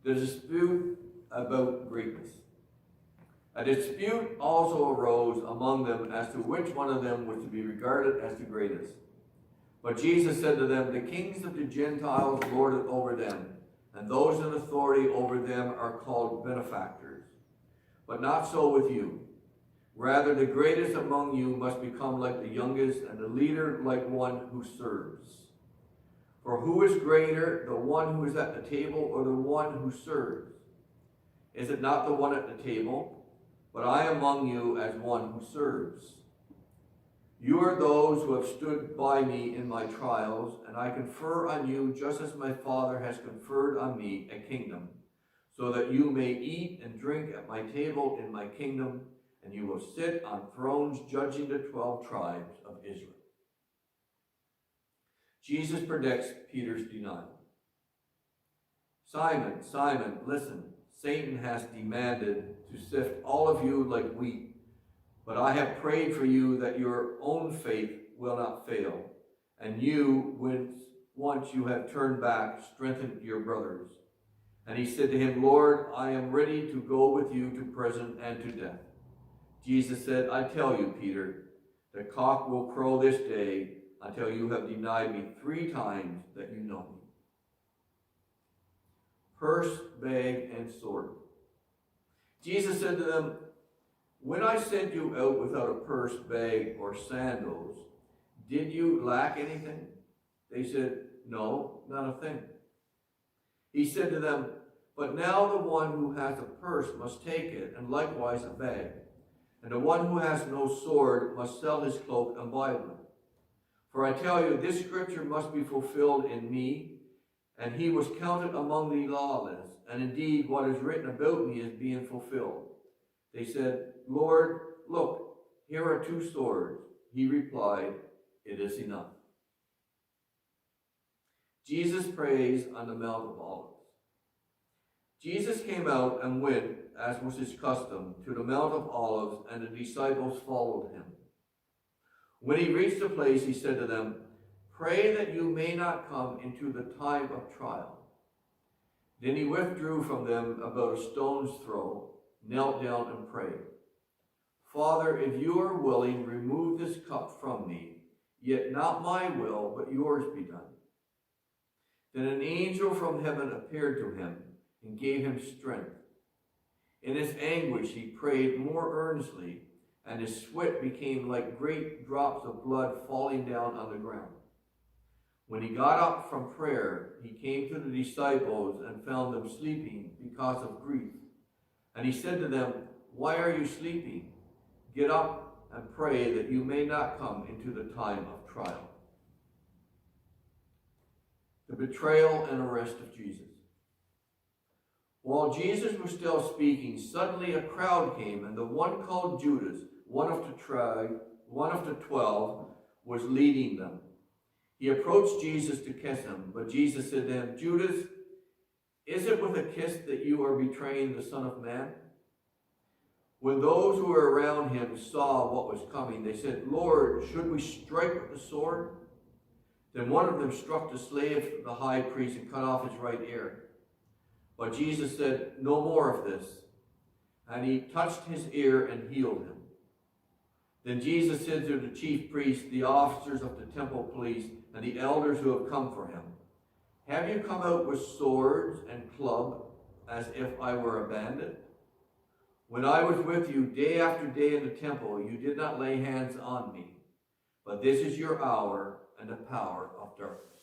the dispute about greatness. A dispute also arose among them as to which one of them was to be regarded as the greatest. But Jesus said to them, the kings of the Gentiles lord it over them, and those in authority over them are called benefactors. But not so with you. Rather, the greatest among you must become like the youngest, and the leader like one who serves. For who is greater, the one who is at the table or the one who serves? Is it not the one at the table? But I am among you as one who serves. You are those who have stood by me in my trials, and I confer on you, just as my Father has conferred on me, a kingdom, so that you may eat and drink at my table in my kingdom, and you will sit on thrones judging the 12 tribes of Israel. Jesus predicts Peter's denial. Simon, Simon, listen, Satan has demanded to sift all of you like wheat, but I have prayed for you that your own faith will not fail, and you, once you have turned back, strengthen your brothers. And he said to him, Lord, I am ready to go with you to prison and to death. Jesus said, I tell you, Peter, the cock will crow this day until you have denied me 3 times that you know me. Purse, bag, and sword. Jesus said to them, when I sent you out without a purse, bag, or sandals, did you lack anything? They said, no, not a thing. He said to them, but now the one who has a purse must take it, and likewise a bag. And the one who has no sword must sell his cloak and buy one. For I tell you, this scripture must be fulfilled in me. And he was counted among the lawless, and indeed what is written about me is being fulfilled. They said, Lord, look, here are 2 swords. He replied, it is enough. Jesus prays on the Mount of Olives. Jesus came out and went, as was his custom, to the Mount of Olives, and the disciples followed him. When he reached the place, he said to them, pray that you may not come into the time of trial. Then he withdrew from them about a stone's throw, knelt down and prayed. Father, if you are willing, remove this cup from me, yet not my will, but yours be done. Then an angel from heaven appeared to him and gave him strength. In his anguish he prayed more earnestly, and his sweat became like great drops of blood falling down on the ground. When he got up from prayer, he came to the disciples and found them sleeping because of grief. And he said to them, why are you sleeping? Get up and pray that you may not come into the time of trial. The betrayal and arrest of Jesus. While Jesus was still speaking, suddenly a crowd came, and the one called Judas, one of the 12, was leading them. He approached Jesus to kiss him, but Jesus said to him, Judas, is it with a kiss that you are betraying the Son of Man? When those who were around him saw what was coming, they said, Lord, should we strike with the sword? Then one of them struck the slave of the high priest and cut off his right ear. But Jesus said, no more of this. And he touched his ear and healed him. Then Jesus said to the chief priests, the officers of the temple police, and the elders who have come for him, have you come out with swords and clubs as if I were a bandit? When I was with you day after day in the temple, you did not lay hands on me. But this is your hour and the power of darkness.